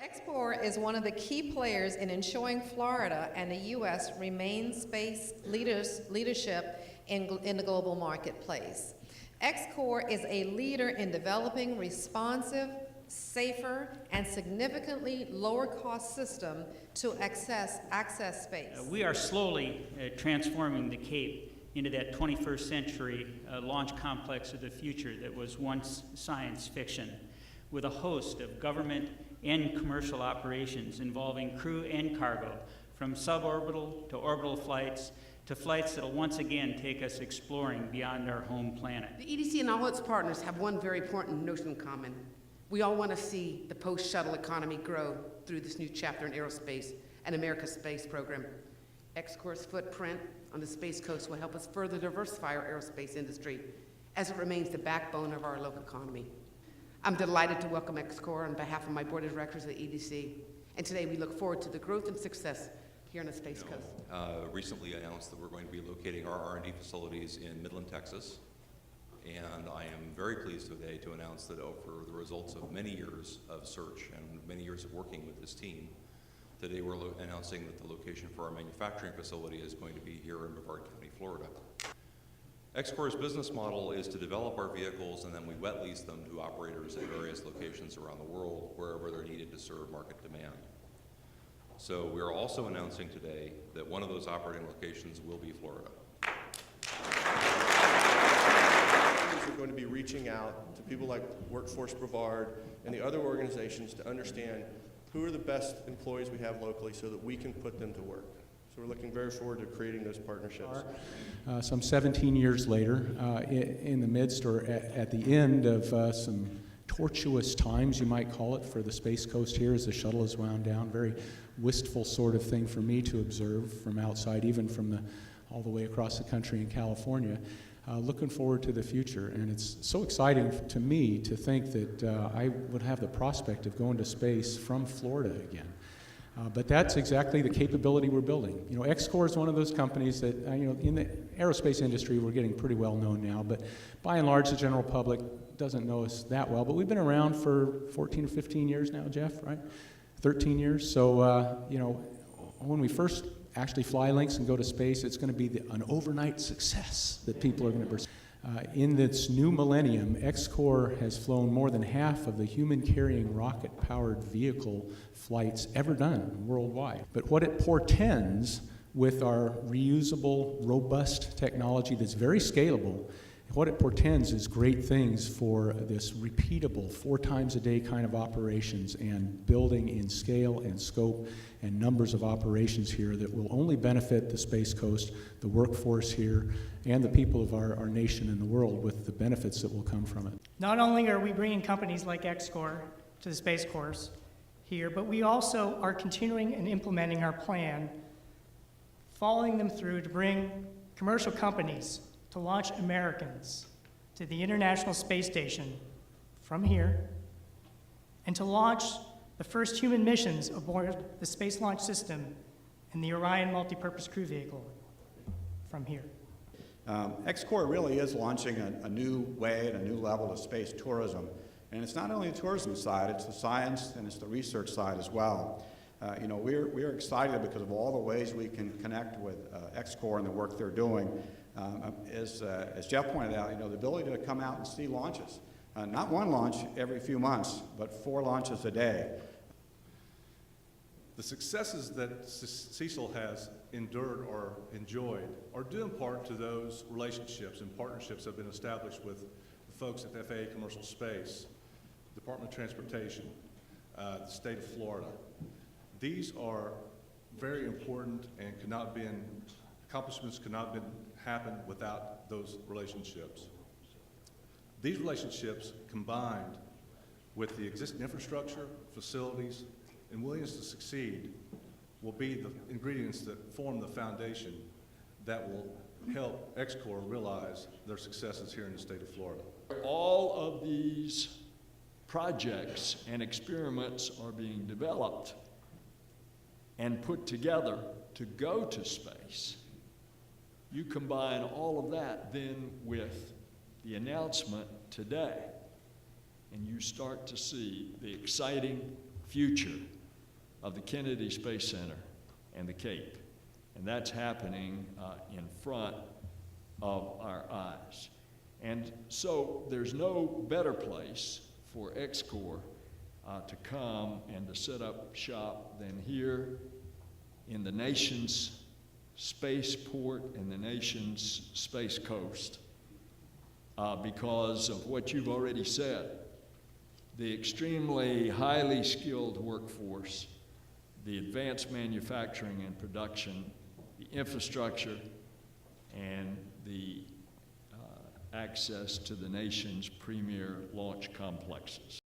XCOR is one of the key players in ensuring Florida and the U.S. remain space leadership in the global marketplace. XCOR is a leader in developing responsive, safer, and significantly lower cost system to access space. We are slowly transforming the Cape into that 21st century launch complex of the future that was once science fiction, with a host of government and commercial operations involving crew and cargo, from suborbital to orbital flights to flights that will once again take us exploring beyond our home planet. The EDC and all its partners have one very important notion in common. We all want to see the post-shuttle economy grow through this new chapter in aerospace and America's space program. XCOR's footprint on the Space Coast will help us further diversify our aerospace industry as it remains the backbone of our local economy. I'm delighted to welcome XCOR on behalf of my board of directors at EDC. And today we look forward to the growth and success here on the Space Coast. Recently announced that we're going to be locating our R&D facilities in Midland, Texas. And I am very pleased today to announce that over the results of many years of search and many years of working with this team, today we're announcing that the location for our manufacturing facility is going to be here in Brevard County, Florida. XCOR's business model is to develop our vehicles and then we wet lease them to operators at various locations around the world wherever they're needed to serve market demand. So we're also announcing today that one of those operating locations will be Florida. We're going to be reaching out to people like Workforce Brevard and the other organizations to understand who are the best employees we have locally so that we can put them to work. So we're looking very forward to creating those partnerships. Some 17 years later, in the midst or at the end of some tortuous times, you might call it, for the Space Coast here as the shuttle is wound down. Very wistful sort of thing for me to observe from outside, even from all the way across the country in California. Looking forward to the future, and it's so exciting to me to think that I would have the prospect of going to space from Florida again. But that's exactly the capability we're building. You know, XCOR is one of those companies that, in the aerospace industry, we're getting pretty well known now, but by and large, the general public doesn't know us that well. But we've been around for 14 or 15 years now, Jeff, right? 13 years. So, when we first actually fly links and go to space, it's going to be an overnight success that people are going to pursue. In this new millennium, XCOR has flown more than half of the human-carrying rocket-powered vehicle flights ever done worldwide. But what it portends with our reusable, robust technology that's very scalable, what it portends is great things for this repeatable 4 times a day kind of operations and building in scale and scope and numbers of operations here that will only benefit the Space Coast, the workforce here, and the people of our nation and the world with the benefits that will come from it. Not only are we bringing companies like XCOR to the Space Course here, but we also are continuing and implementing our plan, following them through to bring commercial companies to launch Americans to the International Space Station from here, and to launch the first human missions aboard the Space Launch System and the Orion Multipurpose Crew Vehicle from here. XCOR really is launching a new way and a new level of space tourism. And it's not only the tourism side, it's the science and it's the research side as well. We're excited because of all the ways we can connect with XCOR and the work they're doing. As Jeff pointed out, the ability to come out and see launches. Not one launch every few months, but 4 launches a day. The successes that Cecil has endured or enjoyed are due in part to those relationships and partnerships that have been established with the folks at the FAA Commercial Space, Department of Transportation, the state of Florida. These are very important and accomplishments could not happen without those relationships. These relationships, combined with the existing infrastructure, facilities, and willingness to succeed, will be the ingredients that form the foundation that will help XCOR realize their successes here in the state of Florida. All of these projects and experiments are being developed and put together to go to space. You combine all of that then with the announcement today, and you start to see the exciting future of the Kennedy Space Center and the Cape. And that's happening in front of our eyes. And so there's no better place for XCOR to come and to set up shop than here in the nation's spaceport and the nation's space coast because of what you've already said. The extremely highly skilled workforce, the advanced manufacturing and production, the infrastructure, and the access to the nation's premier launch complexes.